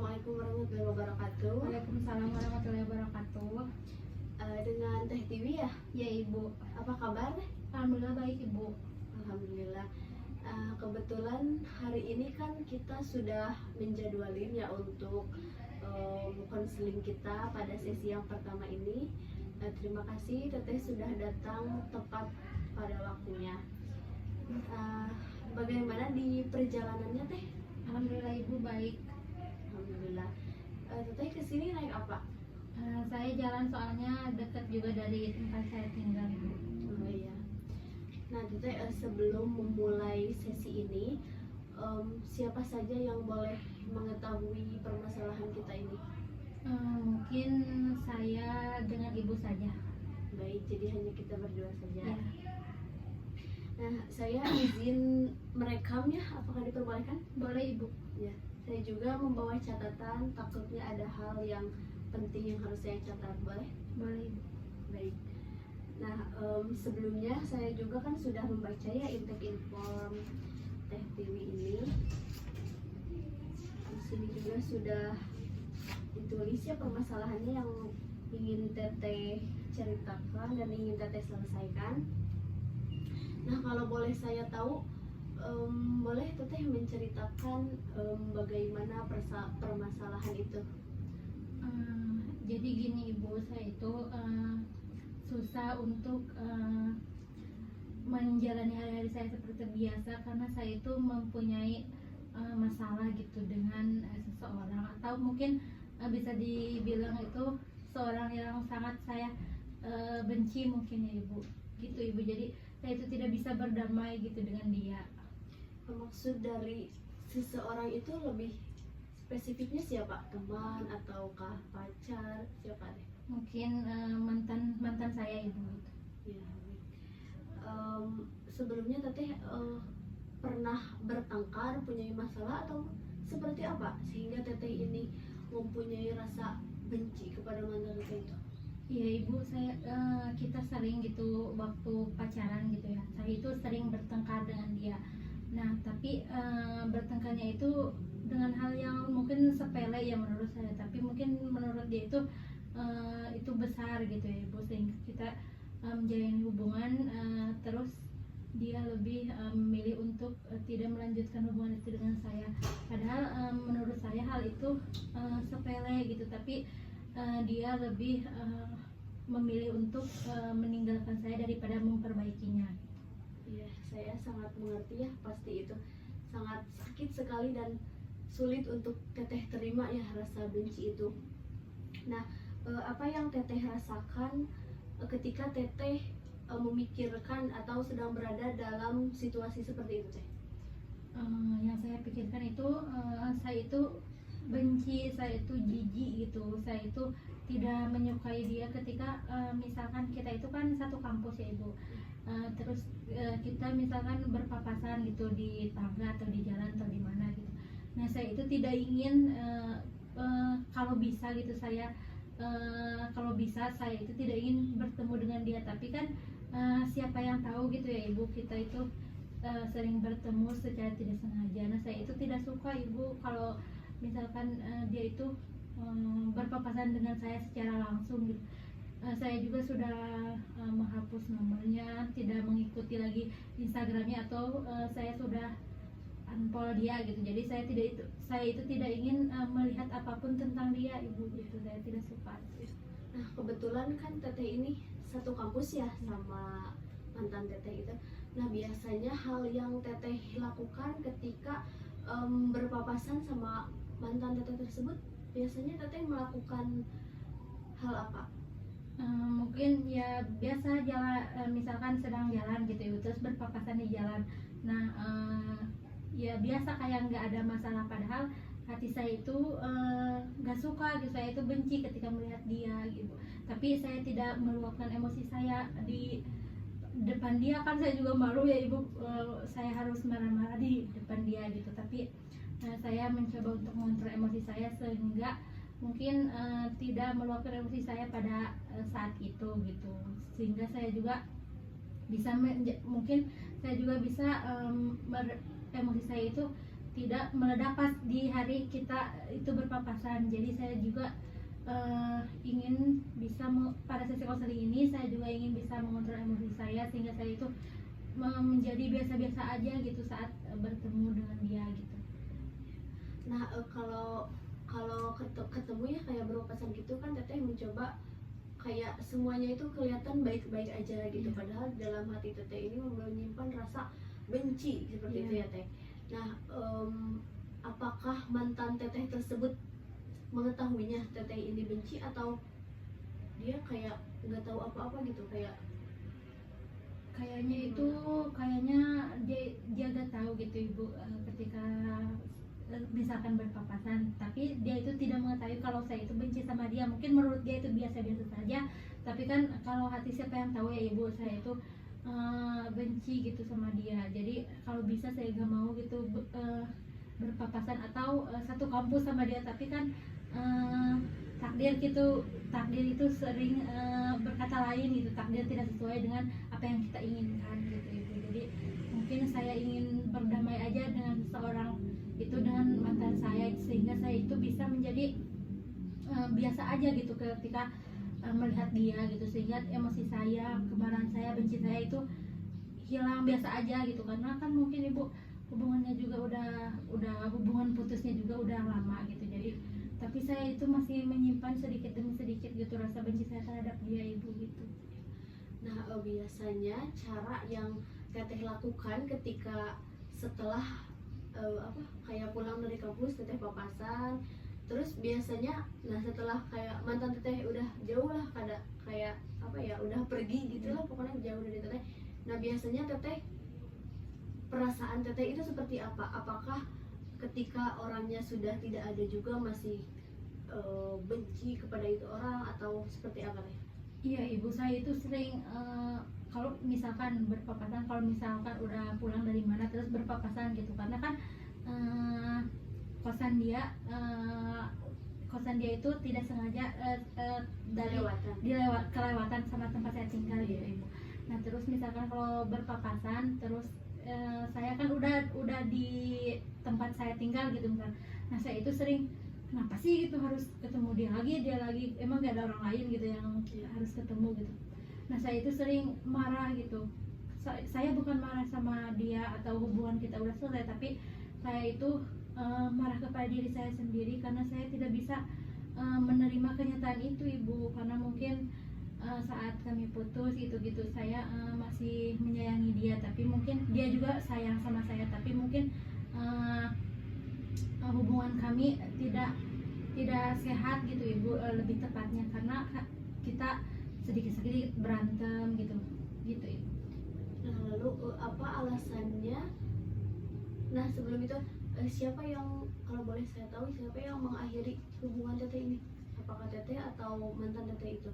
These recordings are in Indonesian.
Assalamualaikum warahmatullahi wabarakatuh. Waalaikumsalam warahmatullahi wabarakatuh. Dengan Teh Tiwi ya? Ya Ibu, Apa kabar? alhamdulillah baik Ibu. Alhamdulillah. Kebetulan hari ini kan kita sudah menjadwalin ya untuk konseling kita pada sesi yang pertama ini. Terima kasih Teteh sudah datang tepat pada waktunya. Bagaimana di perjalanannya Teh? Alhamdulillah Ibu baik. Alhamdulillah. Teteh kesini naik apa? Saya jalan soalnya dekat juga dari tempat saya tinggal Ibu. Oh iya. Nah, Teteh sebelum memulai sesi ini, siapa saja yang boleh mengetahui permasalahan kita ini? Mungkin saya dengan Ibu saja. Baik, jadi hanya kita berdua saja. Ya. Nah, saya izin merekam ya, apakah diperbolehkan? Boleh Ibu. Ya, saya juga membawa catatan, takutnya ada hal yang penting yang harus saya catat, boleh? Boleh Ibu. Baik. Nah, sebelumnya saya juga kan sudah membaca ya intake inform Teh Tiwi ini. Di sini juga sudah ditulis ya permasalahannya yang ingin Teteh ceritakan dan ingin Teteh selesaikan. Nah, kalau boleh saya tahu, boleh Teteh menceritakan bagaimana permasalahan itu? Jadi gini Ibu, saya itu susah untuk menjalani hari-hari saya seperti biasa karena saya itu mempunyai masalah gitu dengan seseorang, atau mungkin bisa dibilang itu seorang yang sangat saya benci mungkin ya Ibu, gitu Ibu. Jadi saya itu tidak bisa berdamai gitu dengan dia. Maksud dari seseorang itu lebih spesifiknya siapa? Teman ataukah pacar? Siapa deh? Mungkin mantan saya Ibu gitu. Ya, baik. Sebelumnya Teteh pernah bertengkar, punya masalah atau seperti apa sehingga Teteh ini mempunyai rasa benci kepada mantan Teteh itu? Iya Ibu, kita sering gitu waktu pacaran gitu ya. Saya itu sering bertengkar dengan dia. Nah, tapi bertengkarnya itu dengan hal yang mungkin sepele ya menurut saya, tapi mungkin menurut dia itu besar gitu ya Ibu, sehingga kita menjalin hubungan, terus dia lebih memilih untuk tidak melanjutkan hubungan itu dengan saya. Padahal menurut saya hal itu sepele gitu, tapi dia lebih memilih untuk meninggalkan saya daripada memperbaikinya. Iya, saya sangat mengerti ya, pasti itu sangat sakit sekali dan sulit untuk Teteh terima ya rasa benci itu. Nah, apa yang Teteh rasakan ketika Teteh memikirkan atau sedang berada dalam situasi seperti itu Teh? Yang saya pikirkan itu saya itu benci, saya itu jijik gitu, saya itu tidak menyukai dia ketika misalkan kita itu kan satu kampus ya Ibu. Terus kita misalkan berpapasan gitu di tangga atau di jalan atau di mana gitu. Nah, saya itu tidak ingin kalau bisa gitu kalau bisa saya itu tidak ingin bertemu dengan dia, tapi kan siapa yang tahu gitu ya Ibu, kita itu sering bertemu secara tidak sengaja. Nah, saya itu tidak suka Ibu kalau misalkan dia itu berpapasan dengan saya secara langsung gitu. Saya juga sudah menghapus nomornya, tidak mengikuti lagi Instagramnya, atau saya sudah unfollow dia gitu. Jadi saya itu tidak ingin melihat apapun tentang dia Ibu gitu. Saya tidak suka. Nah, kebetulan kan Teteh ini satu kampus ya sama mantan Teteh itu. Nah, biasanya hal yang Teteh lakukan ketika berpapasan sama mantan Teteh tersebut, biasanya Teteh melakukan hal apa? Mungkin ya biasa jalan, misalkan sedang jalan gitu Ibu, terus berpapasan di jalan. Nah, ya biasa kayak nggak ada masalah, padahal hati saya itu nggak suka gitu, saya itu benci ketika melihat dia gitu. Tapi saya tidak meluapkan emosi saya di depan dia, kan saya juga malu ya Ibu, saya harus marah-marah di depan dia gitu. Tapi saya mencoba untuk mengontrol emosi saya sehingga mungkin tidak meluapkan emosi saya pada saat itu gitu, sehingga saya juga bisa mungkin saya juga bisa emosi saya itu tidak meledak pas di hari kita itu berpapasan. Jadi saya juga ingin bisa pada sesi konseling ini saya juga ingin bisa mengontrol emosi saya sehingga saya itu menjadi biasa-biasa aja gitu saat bertemu dengan dia gitu. Nah, kalau ketemu ya kayak berpapasan gitu kan teteh mencoba kayak semuanya itu kelihatan baik-baik aja gitu, Iya. padahal dalam hati teteh ini menyimpan rasa benci seperti Iya. itu ya teh. Nah, apakah mantan teteh tersebut mengetahuinya teteh ini benci atau dia kayak nggak tahu apa-apa gitu, kayak kayaknya dia gak tahu gitu ibu ketika misalkan berpapasan, tapi dia itu tidak mengetahui kalau saya itu benci sama dia. Mungkin menurut dia itu biasa-biasa saja, tapi kan kalau hati siapa yang tahu ya ibu, saya itu benci gitu sama dia. Jadi kalau bisa saya gak mau gitu berpapasan atau satu kampus sama dia, tapi kan takdir itu sering berkata lain gitu. Takdir tidak sesuai dengan apa yang kita inginkan gitu ibu. Jadi mungkin saya ingin berdamai aja dengan seseorang itu, dengan mantan saya, sehingga saya itu bisa menjadi biasa aja gitu ketika melihat dia gitu, sehingga emosi saya, kemarahan saya, benci saya itu hilang biasa aja gitu. Karena kan mungkin ibu hubungannya juga udah hubungan putusnya juga udah lama gitu. Jadi tapi saya itu masih menyimpan sedikit demi sedikit gitu rasa benci saya terhadap dia ibu gitu. Nah, biasanya cara yang teteh lakukan ketika setelah kayak pulang dari kampus teteh papasan, terus biasanya nah setelah kayak mantan teteh udah jauh lah, kayak apa ya, udah pergi gitu lah pokoknya jauh dari teteh. Nah, biasanya teteh, perasaan teteh itu seperti apa? Apakah ketika orangnya sudah tidak ada juga masih benci kepada itu orang atau seperti apa teh? Iya ibu, saya itu sering kalau misalkan berpapasan, kalau misalkan udah pulang dari mana terus berpapasan gitu, karena kan kosan dia itu tidak sengaja dari kelewatan sama tempat saya tinggal gitu ibu. Nah terus misalkan kalau berpapasan terus saya kan udah di tempat saya tinggal gitu misalkan. Nah saya itu sering, kenapa sih gitu harus ketemu dia lagi, emang gak ada orang lain gitu yang harus ketemu gitu. Nah saya itu sering marah gitu. Saya bukan marah sama dia atau hubungan kita udah selesai, tapi saya itu marah kepada diri saya sendiri karena saya tidak bisa menerima kenyataan itu ibu. Karena mungkin saat kami putus gitu saya masih menyayangi dia, tapi mungkin dia juga sayang sama saya, tapi mungkin hubungan kami tidak sehat gitu ibu, lebih tepatnya karena kita sedikit berantem gitu ibu. Nah, lalu apa alasannya? Nah, sebelum itu siapa yang, kalau boleh saya tahu, siapa yang mengakhiri hubungan teteh ini? Apakah teteh atau mantan teteh itu?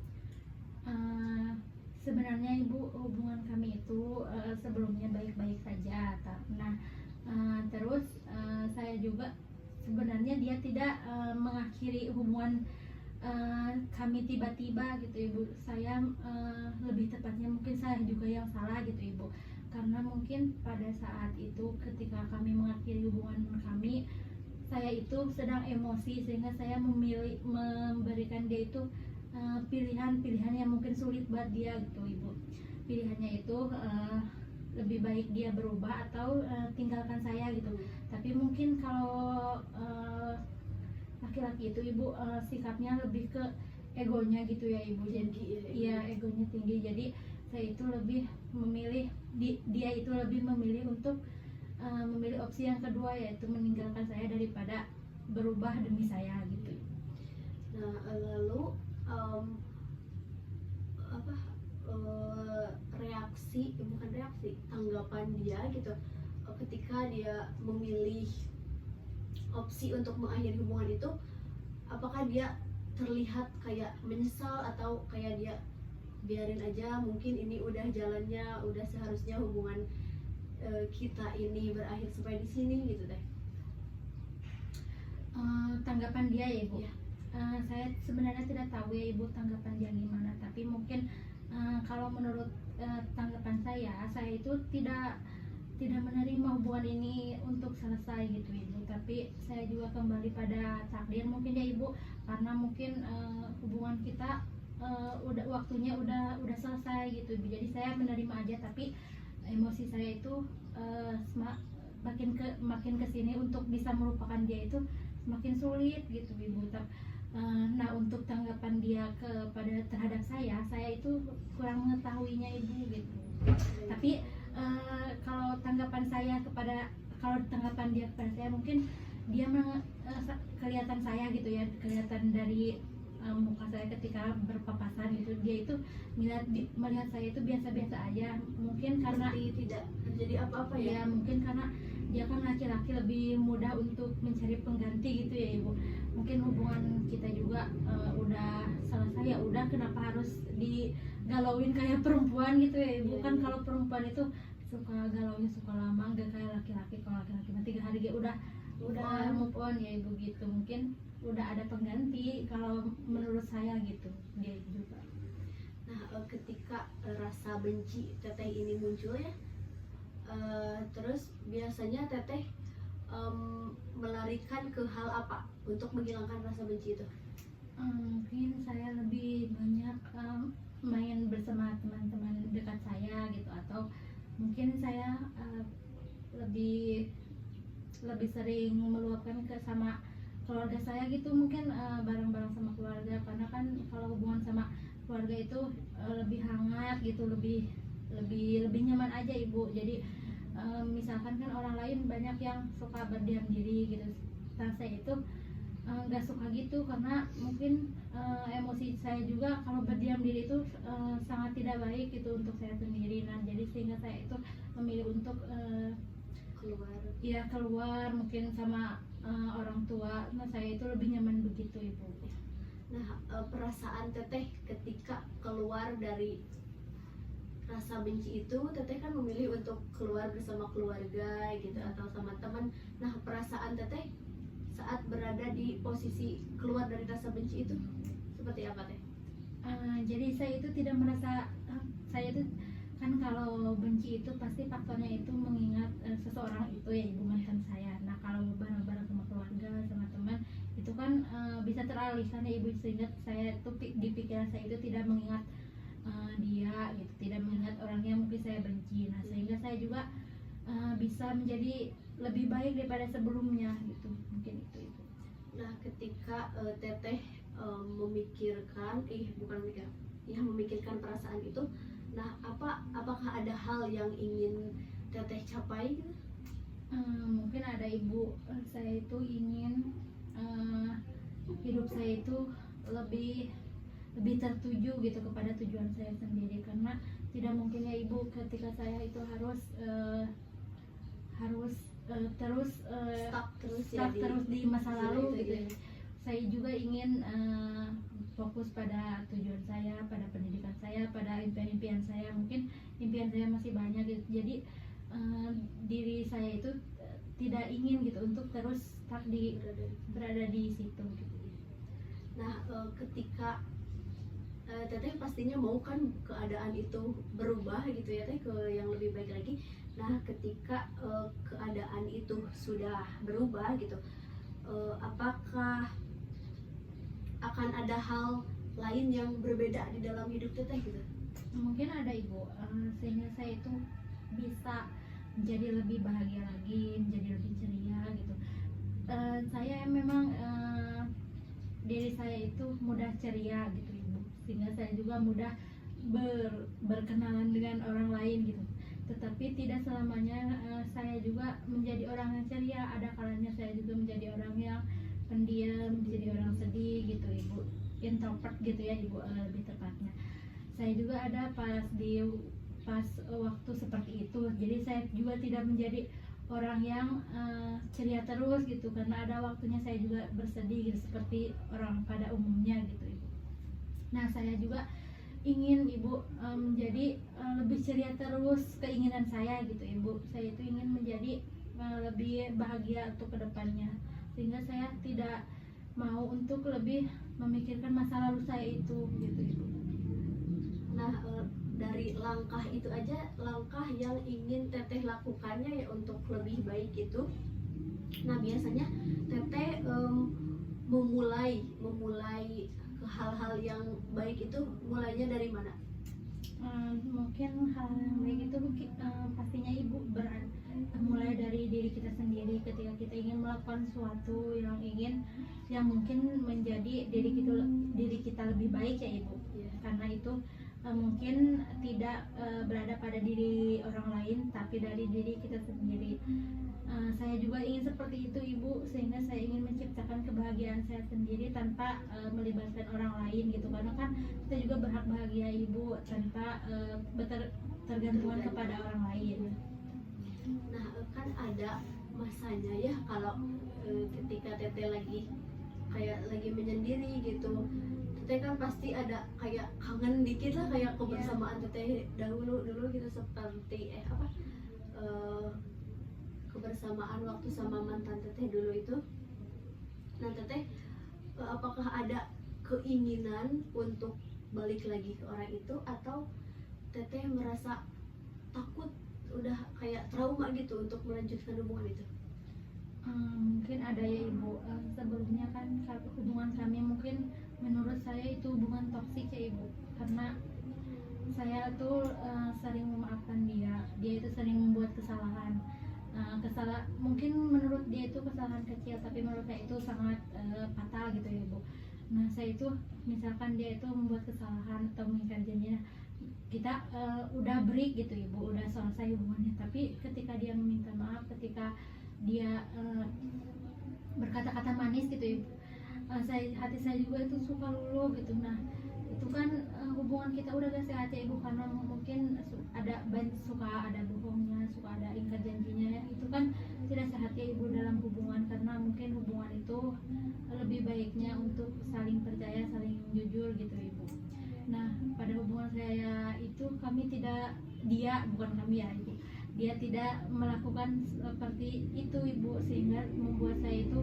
Sebenarnya ibu, hubungan kami itu sebelumnya baik-baik saja. Nah terus saya juga sebenarnya dia tidak mengakhiri hubungan kami tiba-tiba gitu ibu. Saya lebih tepatnya mungkin saya juga yang salah gitu ibu, karena mungkin pada saat itu ketika kami mengakhiri hubungan kami, saya itu sedang emosi sehingga saya memilih memberikan dia itu pilihan yang mungkin sulit buat dia gitu ibu. Pilihannya itu lebih baik dia berubah atau tinggalkan saya gitu. Tapi mungkin kalau laki-laki itu ibu sikapnya lebih ke egonya gitu ya ibu. Jadi iya, egonya tinggi. Jadi saya itu lebih memilih dia itu lebih memilih untuk memilih opsi yang kedua, yaitu meninggalkan saya daripada berubah demi saya gitu. Nah, lalu tanggapan dia gitu ketika dia memilih opsi untuk mengakhiri hubungan itu, apakah dia terlihat kayak menyesal atau kayak dia biarin aja, mungkin ini udah jalannya, udah seharusnya hubungan kita ini berakhir sampai di sini gitu teh? Tanggapan dia ya ibu. Ya. Saya sebenarnya tidak tahu ya ibu tanggapan dia gimana, tapi mungkin kalau menurut tanggapan saya itu tidak tidak menerima hubungan ini untuk selesai gitu ibu, tapi saya juga kembali pada takdir mungkin ya ibu, karena mungkin hubungan kita udah waktunya udah selesai gitu ibu, jadi saya menerima aja, tapi emosi saya itu makin kesini untuk bisa melupakan dia itu semakin sulit gitu ibu. Nah untuk tanggapan dia terhadap saya itu kurang mengetahuinya ibu gitu. Tapi kalau tanggapan dia kepada saya, mungkin dia kelihatan saya gitu ya, kelihatan dari muka saya ketika berpapasan gitu, dia itu melihat saya itu biasa-biasa aja, mungkin karena tidak terjadi apa-apa ya ya. mungkin karena dia kan laki-laki, lebih mudah untuk mencari pengganti gitu ya ibu. Mungkin hubungan kita juga udah selesai, ya udah, kenapa harus digalauin kayak perempuan gitu ya ibu. Kan kalau perempuan itu suka galaunya suka lama, nggak kayak laki-laki. Kalau laki-laki mah 3 hari dia udah move on ya ibu gitu. Mungkin udah ada pengganti kalau menurut saya gitu dia juga. Nah, ketika rasa benci teteh ini muncul ya, terus biasanya teteh melarikan ke hal apa untuk menghilangkan rasa benci itu? Mungkin saya lebih banyak main bersama teman-teman dekat saya gitu, atau mungkin saya lebih sering meluapkan sama keluarga saya gitu, mungkin bareng-bareng sama keluarga, karena kan kalau hubungan sama keluarga itu lebih hangat gitu, lebih nyaman aja ibu. Jadi misalkan kan orang lain banyak yang suka berdiam diri gitu, saya itu nggak suka gitu, karena mungkin emosi saya juga kalau berdiam diri itu sangat tidak baik gitu untuk saya sendiri. Nah jadi sehingga saya itu memilih untuk keluar mungkin sama orang tua. Nah saya itu lebih nyaman begitu ibu. Nah, perasaan teteh ketika keluar dari rasa benci itu, teteh kan memilih untuk keluar bersama keluarga gitu atau sama teman. Nah, perasaan teteh saat berada di posisi keluar dari rasa benci itu seperti apa teh? Jadi saya itu tidak merasa, saya itu kan kalau benci itu pasti faktornya itu mengingat seseorang itu ya ibu, mantan saya. Nah kalau bareng-bareng sama keluarga sama teman itu kan bisa teralihkan ya ibu, sehingga saya itu di pikiran saya itu tidak mengingat dia gitu, tidak mengingat orang yang mungkin saya benci. Nah sehingga saya juga bisa menjadi lebih baik daripada sebelumnya gitu, mungkin itu ibu. Nah, ketika teteh memikirkan perasaan itu, nah apakah ada hal yang ingin teteh capai gitu? Mungkin ada ibu, saya itu ingin hidup saya itu lebih tertuju gitu kepada tujuan saya sendiri, karena tidak mungkin ya ibu ketika saya itu harus stuck terus di masa lalu gitu ya. Saya juga ingin fokus pada tujuan saya, pada pendidikan saya, pada impian-impian saya. Mungkin impian saya masih banyak gitu. Jadi diri saya itu tidak ingin gitu untuk terus stuck berada di situ gitu. Nah, ketika teteh pastinya mau kan keadaan itu berubah gitu ya teh, ke yang lebih baik lagi. Nah, ketika keadaan itu sudah berubah gitu, apakah akan ada hal lain yang berbeda di dalam hidup teteh gitu? Mungkin ada ibu, sehingga saya itu bisa menjadi lebih bahagia lagi, menjadi lebih ceria gitu. Saya memang diri saya itu mudah ceria gitu ibu, sehingga saya juga mudah berkenalan dengan orang lain gitu. Tetapi tidak selamanya saya juga menjadi orang yang ceria. Ada kalanya saya juga menjadi orang yang pendiam, menjadi orang sedih gitu ibu, introvert gitu ya ibu, lebih tepatnya. Saya juga ada pas waktu seperti itu, jadi saya juga tidak menjadi orang yang ceria terus gitu, karena ada waktunya saya juga bersedih gitu, seperti orang pada umumnya gitu ibu. Nah saya juga ingin ibu menjadi lebih ceria terus, keinginan saya gitu ibu. Saya itu ingin menjadi lebih bahagia untuk kedepannya, sehingga saya tidak mau untuk lebih memikirkan masa lalu saya itu gitu ibu. Nah, dari langkah itu aja, langkah yang ingin teteh lakukannya ya untuk lebih baik itu. Nah biasanya teteh memulai ke hal-hal yang baik itu mulainya dari mana? Mungkin hal yang baik itu pastinya ibu mulai dari diri kita sendiri. Ketika kita ingin melakukan sesuatu yang mungkin menjadi diri kita lebih baik ya ibu. Karena itu mungkin tidak berada pada diri orang lain, tapi dari diri kita sendiri. Saya juga ingin seperti itu ibu, sehingga saya ingin menciptakan kebahagiaan saya sendiri tanpa melibatkan orang lain gitu. Karena kan kita juga berhak bahagia ibu tanpa tergantungan kepada orang lain. Nah kan ada masanya ya kalau ketika teteh lagi menyendiri gitu, teteh kan pasti ada kayak kangen dikit lah, kayak kebersamaan teteh dulu gitu, seperti kebersamaan waktu sama mantan teteh dulu itu. Nah teteh apakah ada keinginan untuk balik lagi ke orang itu, atau teteh merasa takut, udah kayak trauma gitu untuk melanjutkan hubungan itu? Mungkin ada ya ibu. Sebelumnya kan hubungan kami mungkin menurut saya itu hubungan toksik ya ibu, karena saya tuh sering memaafkan dia itu sering membuat kesalahan. Mungkin menurut dia itu kesalahan kecil, tapi menurut saya itu sangat fatal gitu ya ibu. Nah saya itu misalkan dia itu membuat kesalahan atau mengikat janjinya, kita udah break gitu ibu, udah selesai hubungannya, tapi ketika dia meminta maaf, ketika dia berkata-kata manis gitu ibu, hati saya juga itu suka luluh gitu. Nah itu kan hubungan kita udah gak sehat ya ibu, karena mungkin suka ada bohongnya, suka ada ingkar janjinya. Itu kan tidak sehat ya ibu dalam hubungan, karena mungkin hubungan itu lebih baiknya untuk saling percaya, saling jujur gitu ibu. Nah pada hubungan saya itu dia tidak melakukan seperti itu ibu, sehingga membuat saya itu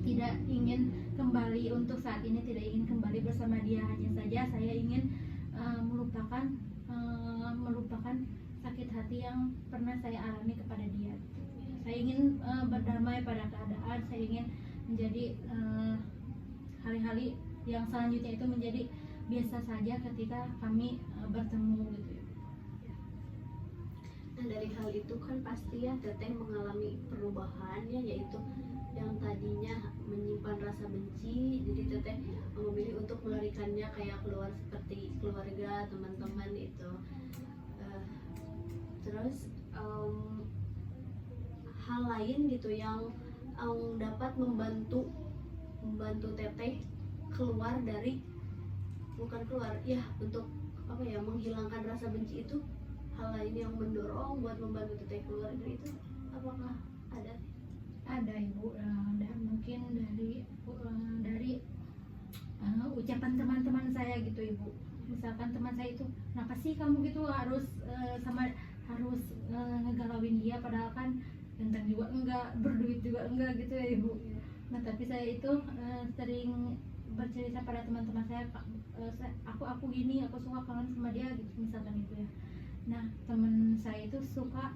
tidak ingin kembali, untuk saat ini tidak ingin kembali bersama dia. Hanya saja saya ingin melupakan sakit hati yang pernah saya alami kepada dia. Saya ingin berdamai pada keadaan, saya ingin menjadi hari-hari yang selanjutnya itu menjadi biasa saja ketika kami bertemu gitu ya. Nah dari hal itu kan pasti ya teteh mengalami perubahan ya, yaitu yang tadinya menyimpan rasa benci, jadi teteh memilih untuk melarikannya kayak keluar, seperti keluarga, teman-teman itu. Terus hal lain gitu yang dapat membantu teteh keluar dari, bukan keluar ya, untuk menghilangkan rasa benci itu, hal lain yang mendorong buat membantu teteh keluar dari itu, apakah ada? Ada ibu, dan mungkin dari ucapan teman-teman saya gitu ibu. Misalkan teman saya itu, kenapa sih kamu gitu harus ngegalauin dia, padahal kan ganteng juga enggak, berduit juga enggak gitu ya ibu. Nah tapi saya itu sering bercerita pada teman-teman saya, aku gini, aku suka kangen sama dia gitu misalkan itu ya. Nah teman saya itu suka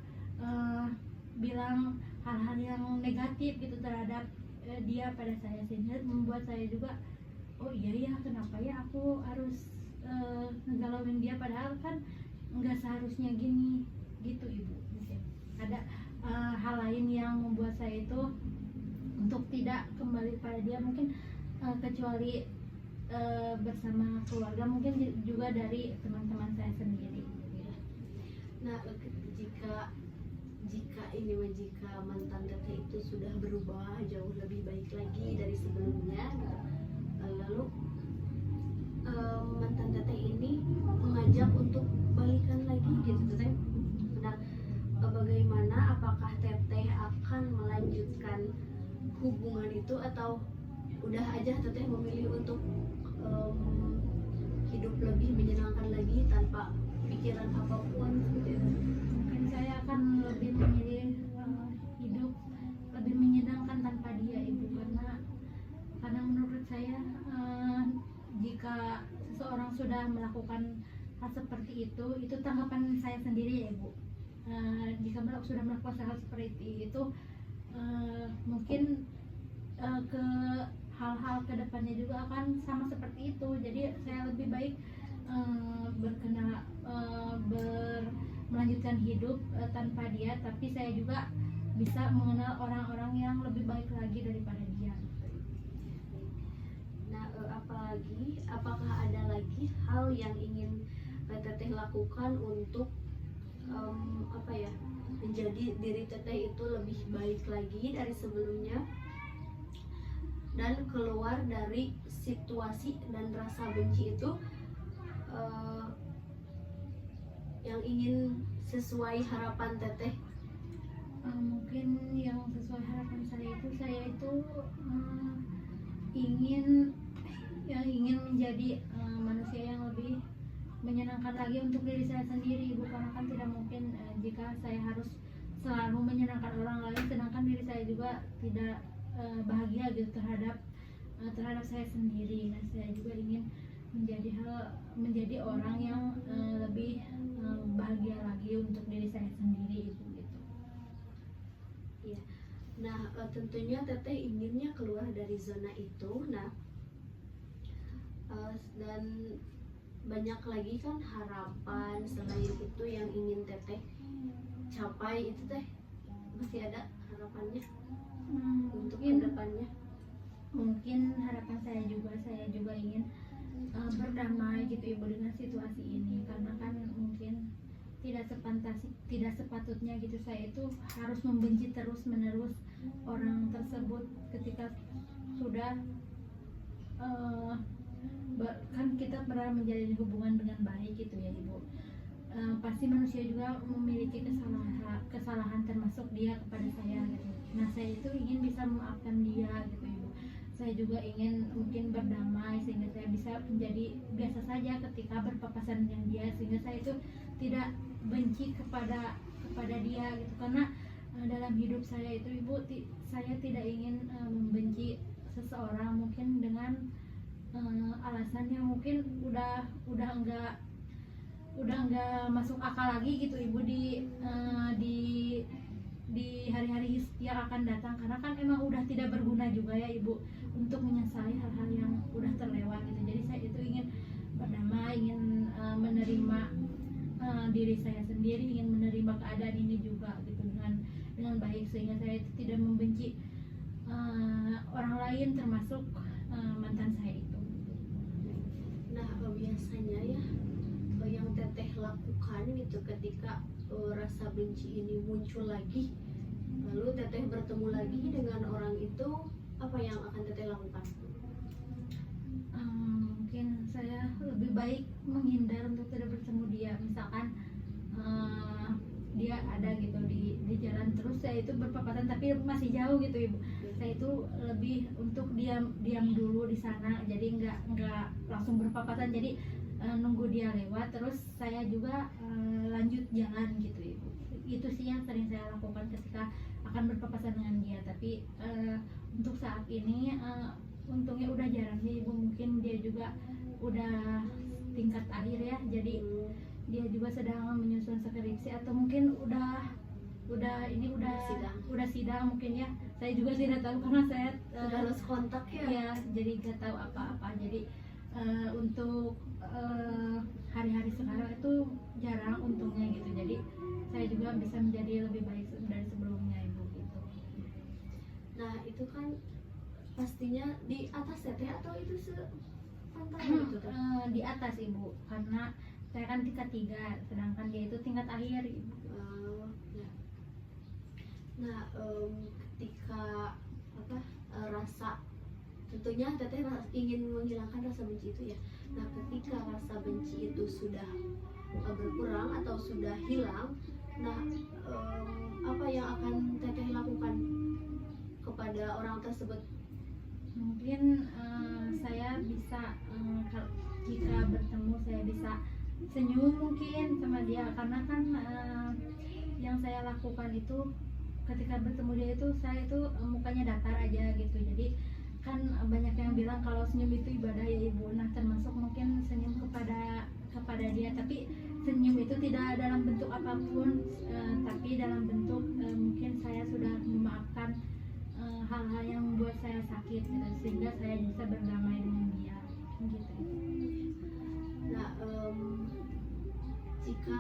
bilang hal-hal yang negatif gitu terhadap dia pada saya, sehingga membuat saya juga, oh iya ya, kenapa ya aku harus ngegalauin dia, padahal kan nggak seharusnya gini gitu ibu. Mungkin ada hal lain yang membuat saya itu untuk tidak kembali pada dia, mungkin kecuali bersama keluarga, mungkin juga dari teman-teman saya sendiri. Nah jika mantan teteh itu sudah berubah jauh lebih baik lagi dari sebelumnya gitu, lalu mantan teteh ini mengajak untuk balikan lagi gitu, teteh benar, bagaimana, apakah teteh akan melanjutkan hubungan itu, atau udah aja teteh memilih untuk hidup lebih menyenangkan lagi tanpa pikiran apapun gitu? Mungkin saya akan lebih memilih hidup lebih menyenangkan tanpa dia ibu, karena menurut saya jika seseorang sudah melakukan hal seperti itu tanggapan saya sendiri ya ibu. Jika sudah melakukan hal seperti itu, mungkin ke hal-hal kedepannya juga akan sama seperti itu. Jadi saya lebih baik melanjutkan hidup tanpa dia, tapi saya juga bisa mengenal orang-orang yang lebih baik lagi daripada dia. Nah, apakah ada lagi hal yang ingin Teteh lakukan untuk menjadi diri Teteh itu lebih baik lagi dari sebelumnya dan keluar dari situasi dan rasa benci itu, yang ingin sesuai harapan Teteh? Mungkin yang sesuai harapan saya itu ingin menjadi manusia yang lebih menyenangkan lagi untuk diri saya sendiri, karena kan tidak mungkin jika saya harus selalu menyenangkan orang lain sedangkan diri saya juga tidak bahagia gitu terhadap saya sendiri. Nah, saya juga ingin menjadi orang yang lebih bahagia lagi untuk diri saya sendiri itu gitu. Iya. Nah, tentunya Teteh inginnya keluar dari zona itu. Nah, dan banyak lagi kan harapan selain itu yang ingin Teteh capai, itu Teh masih ada harapannya untuk kedepannya? Mungkin harapan saya juga ingin berdamai gitu ibu dengan situasi ini, karena kan mungkin tidak sepatutnya gitu saya itu harus membenci terus menerus orang tersebut ketika sudah kan kita pernah menjalin hubungan dengan baik gitu ya ibu. Pasti manusia juga memiliki kesalahan termasuk dia kepada saya gitu. Nah, saya itu ingin bisa memaafkan dia gitu ibu. Saya juga ingin mungkin berdamai sehingga saya bisa menjadi biasa saja ketika berpapasan dengan dia, sehingga saya itu tidak benci kepada dia gitu. Karena dalam hidup saya itu ibu, saya tidak ingin membenci seseorang mungkin dengan alasan yang mungkin udah enggak masuk akal lagi gitu ibu di hari-hari yang akan datang, karena kan emang udah tidak berguna juga ya ibu untuk menyesali hal-hal yang udah terlewat gitu. Jadi saya itu ingin berdamai, ingin menerima diri saya sendiri, ingin menerima keadaan ini juga gitu dengan baik, sehingga saya itu tidak membenci orang lain termasuk mantan saya itu. Nah, biasanya ya yang Teteh lakukan gitu ketika rasa benci ini muncul lagi, lalu Teteh bertemu lagi dengan orang itu, apa yang akan Teteh lakukan? Mungkin saya lebih baik menghindar untuk tidak bertemu dia. Misalkan dia ada gitu di jalan, terus saya itu berpapasan tapi masih jauh gitu ibu, saya itu lebih untuk diam dulu di sana, jadi nggak langsung berpapasan, jadi nunggu dia lewat terus saya juga lanjut jalan gitu ibu. Itu sih yang sering saya lakukan ketika akan berpapasan dengan dia. Tapi untuk saat ini untungnya udah jarang nih ibu, mungkin dia juga udah tingkat akhir ya, jadi dia juga sedang menyusun skripsi atau mungkin udah sidang mungkin ya. Saya juga tidak tahu karena saya Sudah lost kontak ya? Ya, jadi nggak tahu apa-apa. Jadi untuk hari-hari sekarang itu jarang untungnya gitu. Jadi saya juga bisa menjadi lebih baik dari sebelumnya ibu gitu. Nah, itu kan pastinya di atas Teteh atau itu sepantaran itu Teh? Di atas ibu, karena saya kan tingkat 3 sedangkan dia itu tingkat akhir ibu. Ya. Nah, ketika rasa, tentunya Teteh ingin menghilangkan rasa benci itu ya. Nah, ketika rasa benci itu sudah berkurang atau sudah hilang, nah apa yang akan Teteh lakukan kepada orang tersebut? Mungkin saya bisa jika bertemu saya bisa senyum mungkin sama dia, karena kan yang saya lakukan itu ketika bertemu dia itu saya itu mukanya datar aja gitu. Jadi kan banyak yang bilang kalau senyum itu ibadah ya ibu. Nah termasuk mungkin senyum kepada dia, tapi senyum itu tidak dalam bentuk apapun, tapi dalam bentuk mungkin saya sudah memaafkan hal-hal yang membuat saya sakit gitu, sehingga saya bisa berdamai dengan dia gitu. Nah, jika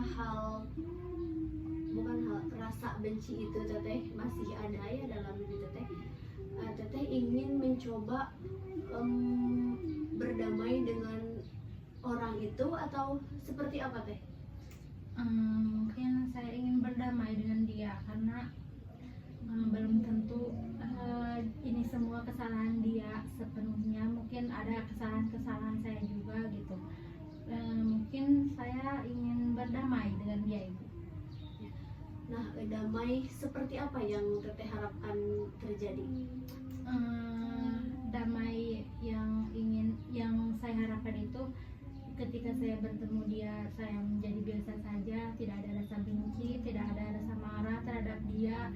bukan hal rasa benci itu teteh masih ada ya dalam diri teteh, teteh ingin mencoba berdamai dengan orang itu atau seperti apa teh? Mungkin saya ingin berdamai dengan dia karena belum tentu ini semua kesalahan dia sepenuhnya, mungkin ada kesalahan-kesalahan saya juga gitu. Mungkin saya ingin berdamai dengan dia ibu. Nah, damai seperti apa yang teteh harapkan terjadi? Damai yang saya harapkan itu ketika saya bertemu dia, saya menjadi biasa saja, tidak ada rasa benci, tidak ada rasa marah terhadap dia,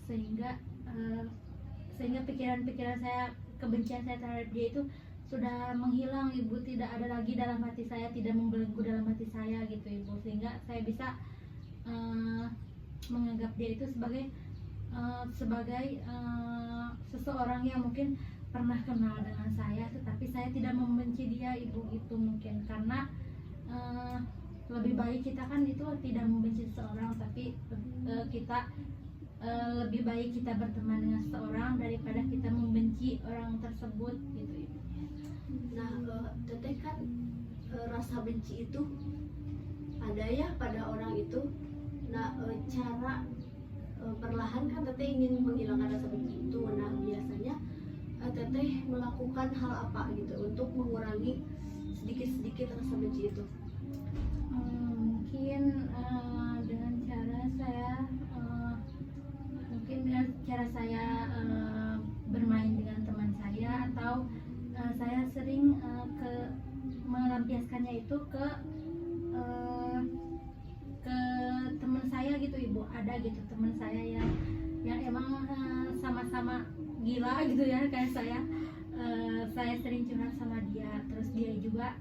sehingga pikiran-pikiran saya, kebencian saya terhadap dia itu sudah menghilang ibu, tidak ada lagi dalam hati saya, tidak membelenggu dalam hati saya gitu ibu, sehingga saya bisa menganggap dia itu sebagai seseorang yang mungkin pernah kenal dengan saya, tetapi saya tidak membenci dia ibu gitu. Mungkin karena lebih baik kita kan itu tidak membenci seseorang, tapi kita lebih baik kita berteman dengan seseorang daripada kita membenci orang tersebut gitu ibu. Nah, teteh kan rasa benci itu ada ya pada orang itu. Nah, cara perlahan kan teteh ingin menghilangkan rasa benci itu. Nah, biasanya teteh melakukan hal apa gitu untuk mengurangi sedikit-sedikit rasa benci itu? Mungkin dengan cara saya bermain dengan teman saya, atau saya sering melampiaskannya itu ke teman saya gitu ibu. Ada gitu teman saya yang emang sama-sama gila gitu ya kayak saya. Saya sering curhat sama dia, terus dia juga,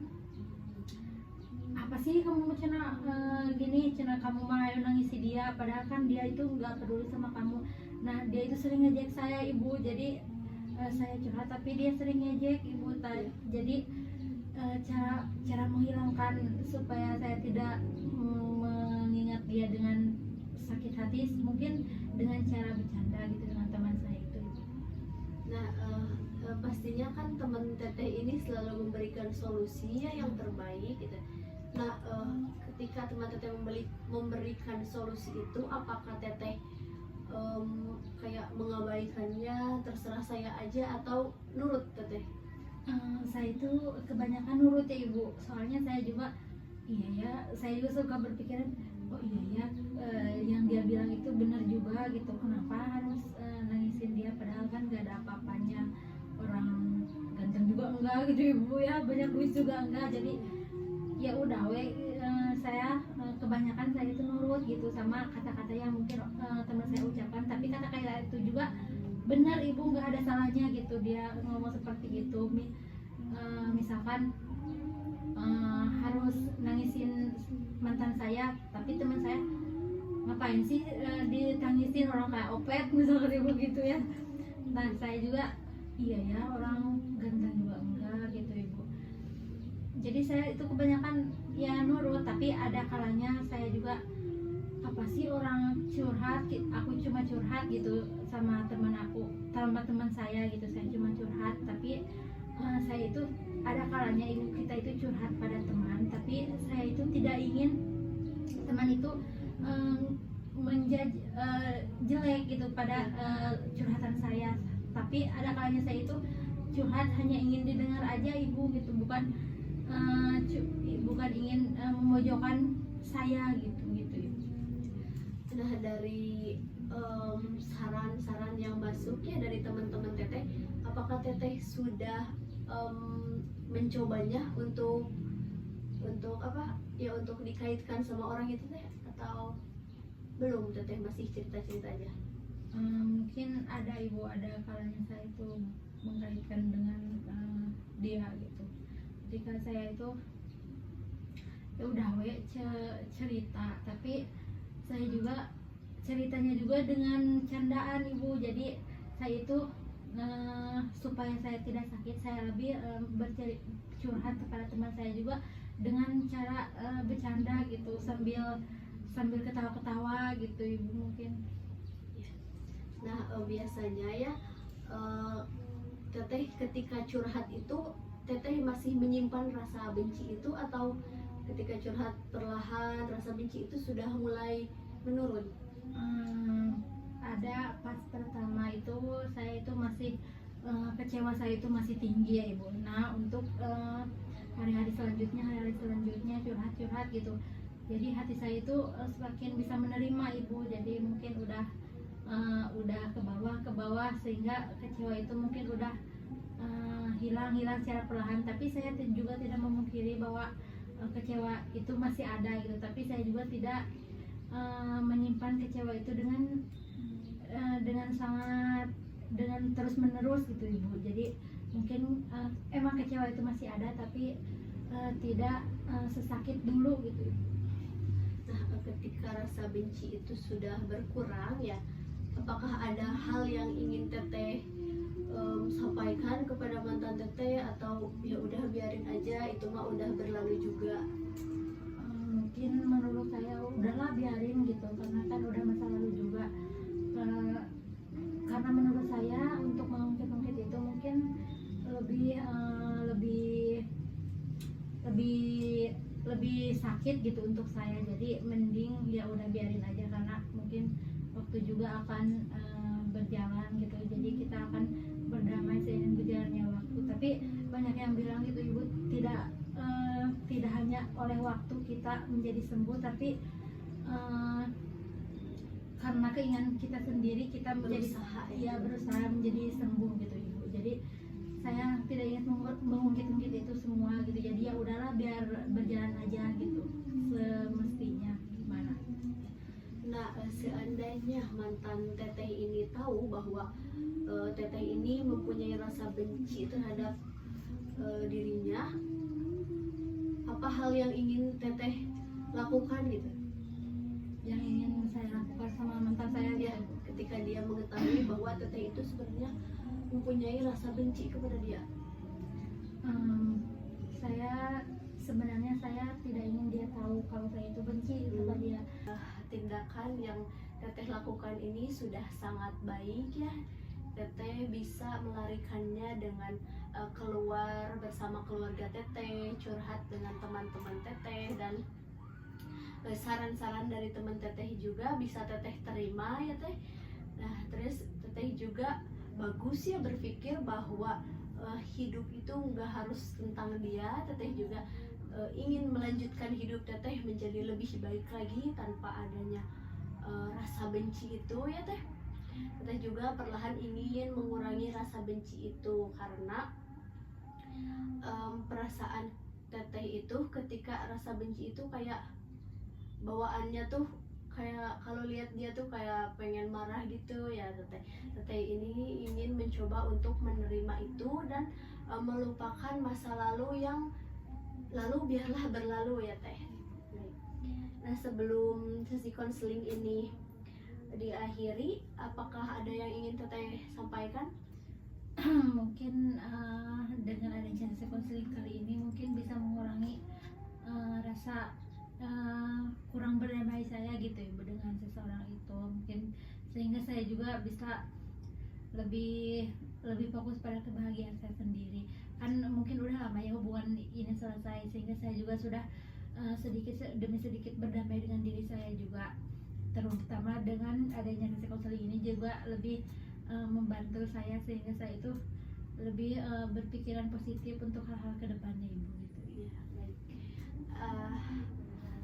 apa sih kamu cina gini, cina kamu mah nangisi dia, padahal kan dia itu nggak peduli sama kamu. Nah dia itu sering ngejek saya ibu, jadi saya curhat tapi dia sering ngejek ibu. Jadi cara menghilangkan supaya saya tidak mengingat dia dengan sakit hati, mungkin dengan cara bercanda gitu dengan teman saya itu. Nah, pastinya kan teman teteh ini selalu memberikan solusinya yang terbaik gitu. Nah, ketika teman teteh memberikan solusi itu, apakah teteh kayak mengabaikannya, terserah saya aja, atau nurut teteh? Saya itu kebanyakan nurut ya ibu, soalnya saya juga saya juga suka berpikiran, oh iya ya, yang dia bilang itu benar juga gitu, kenapa harus nangisin dia, padahal kan gak ada apa-apanya, orang ganteng juga enggak gitu ibu ya, banyak duit juga enggak, jadi ya udah saya kebanyakan saya itu nurut gitu sama kata-kata yang mungkin teman saya ucapkan, tapi kata-kata itu juga benar ibu, nggak ada salahnya gitu dia ngomong seperti itu. Misalkan harus nangisin mantan saya, tapi teman saya ngapain sih ditangisin, orang kayak opet misalkan ibu gitu ya. Nah saya juga iya ya, orang ganteng juga enggak gitu ibu. Jadi saya itu kebanyakan ya nurut, tapi ada kalanya saya juga, apa sih orang curhat, aku cuma curhat gitu sama teman saya gitu, saya cuma curhat, tapi saya itu ada kalanya ibu kita itu curhat pada teman, tapi saya itu tidak ingin teman itu menjadi jelek gitu pada curhatan saya, tapi ada kalanya saya itu curhat hanya ingin didengar aja ibu gitu, bukan ingin memojokkan saya gitu ibu. Nah, dari saran-saran yang masuk ya dari teman-teman teteh, apakah teteh sudah mencobanya untuk apa ya, untuk dikaitkan sama orang itu teh, atau belum teteh masih cerita-cerita aja? Mungkin ada ibu, ada kalanya saya itu mengkaitkan dengan dia gitu. Ketika saya itu ya udah cerita, tapi saya juga ceritanya juga dengan candaan ibu. Jadi saya itu supaya saya tidak sakit, saya lebih curhat kepada teman saya juga dengan cara bercanda gitu, sambil ketawa-ketawa gitu ibu mungkin. Nah, biasanya ya teteh ketika curhat itu teteh masih menyimpan rasa benci itu, atau ketika curhat perlahan rasa benci itu sudah mulai menurun? Ada pas pertama itu saya itu masih kecewa, saya itu masih tinggi ya ibu. Nah untuk hari-hari selanjutnya curhat gitu, jadi hati saya itu semakin bisa menerima ibu. Jadi mungkin udah ke bawah sehingga kecewa itu mungkin udah hilang secara perlahan. Tapi saya juga tidak memungkiri bahwa kecewa itu masih ada gitu, tapi saya juga tidak menyimpan kecewa itu dengan terus menerus gitu ibu. Jadi mungkin emang kecewa itu masih ada, tapi tidak sesakit dulu gitu. Nah, ketika rasa benci itu sudah berkurang ya, apakah ada hal yang ingin teteh sampaikan kepada mantan teteh, atau ya udah biarin aja, itu mah udah berlalu juga? Mungkin menurut saya udahlah biarin gitu, karena kan udah masa lalu juga. Karena menurut saya untuk mengungkit itu mungkin lebih sakit gitu untuk saya. Jadi mending ya udah biarin aja, karena mungkin waktu juga akan berjalan gitu. Jadi kita akan berdamai seiring berjalannya waktu. Tapi banyak yang bilang gitu ibu, tidak hanya oleh waktu kita menjadi sembuh, tapi karena keinginan kita sendiri kita menjadi berusaha menjadi sembuh gitu ibu. Jadi saya tidak ingin mengungkit itu semua gitu. Jadi ya udahlah biar berjalan aja gitu semestinya gimana. Nah, seandainya mantan teteh ini tahu bahwa teteh ini mempunyai rasa benci terhadap dirinya, apa hal yang ingin teteh lakukan gitu? Yang ingin saya lakukan sama mantan saya Ya, ketika dia mengetahui bahwa teteh itu sebenarnya mempunyai rasa benci kepada dia. Saya sebenarnya tidak ingin dia tahu kalau saya itu benci kepada dia. Tindakan yang teteh lakukan ini sudah sangat baik ya. Teteh bisa melarikannya dengan keluar bersama keluarga teteh, curhat dengan teman-teman teteh, dan saran-saran dari teman teteh juga bisa teteh terima ya teh. Nah, terus teteh juga bagus ya berpikir bahwa hidup itu nggak harus tentang dia. Teteh juga ingin melanjutkan hidup teteh menjadi lebih baik lagi tanpa adanya rasa benci itu ya teh. Teteh juga perlahan ingin mengurangi rasa benci itu, karena perasaan teteh itu ketika rasa benci itu kayak bawaannya tuh kayak kalau lihat dia tuh kayak pengen marah gitu ya teteh. Teteh ini ingin mencoba untuk menerima itu dan melupakan masa lalu yang lalu biarlah berlalu ya teh. Nah, sebelum sesi konseling ini diakhiri, apakah ada yang ingin teteh sampaikan? Mungkin dengan adanya sesi konseling kali ini mungkin bisa mengurangi rasa kurang berdamai saya gitu ibu dengan seseorang itu, mungkin sehingga saya juga bisa lebih fokus pada kebahagiaan saya sendiri. Kan mungkin udah lama ya hubungan ini selesai, sehingga saya juga sudah sedikit demi sedikit berdamai dengan diri saya juga, terutama dengan adanya sesi konseling ini juga lebih membantu saya, sehingga saya itu lebih berpikiran positif untuk hal-hal kedepannya ibu gitu ya. Baik,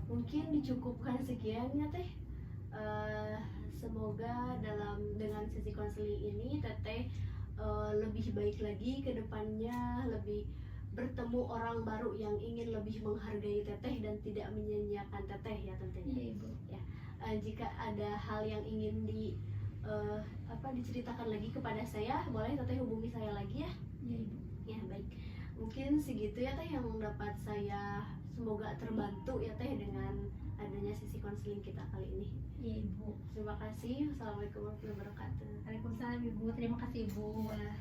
mungkin dicukupkan sekian ya teh. Semoga dengan sesi konseling ini teteh lebih baik lagi ke depannya, lebih bertemu orang baru yang ingin lebih menghargai teteh dan tidak menyia-nyiakan teteh ya tentunya. Iya ibu. Ya, jika ada hal yang ingin diceritakan lagi kepada saya, boleh teteh hubungi saya lagi ya. mungkin segitu ya teh yang dapat saya, semoga terbantu ya teh dengan adanya sesi konseling kita kali ini. Iya Ibu. Terima kasih. Wassalamualaikum warahmatullahi wabarakatuh. Waalaikumsalam Ibu. Terima kasih Ibu. Ya.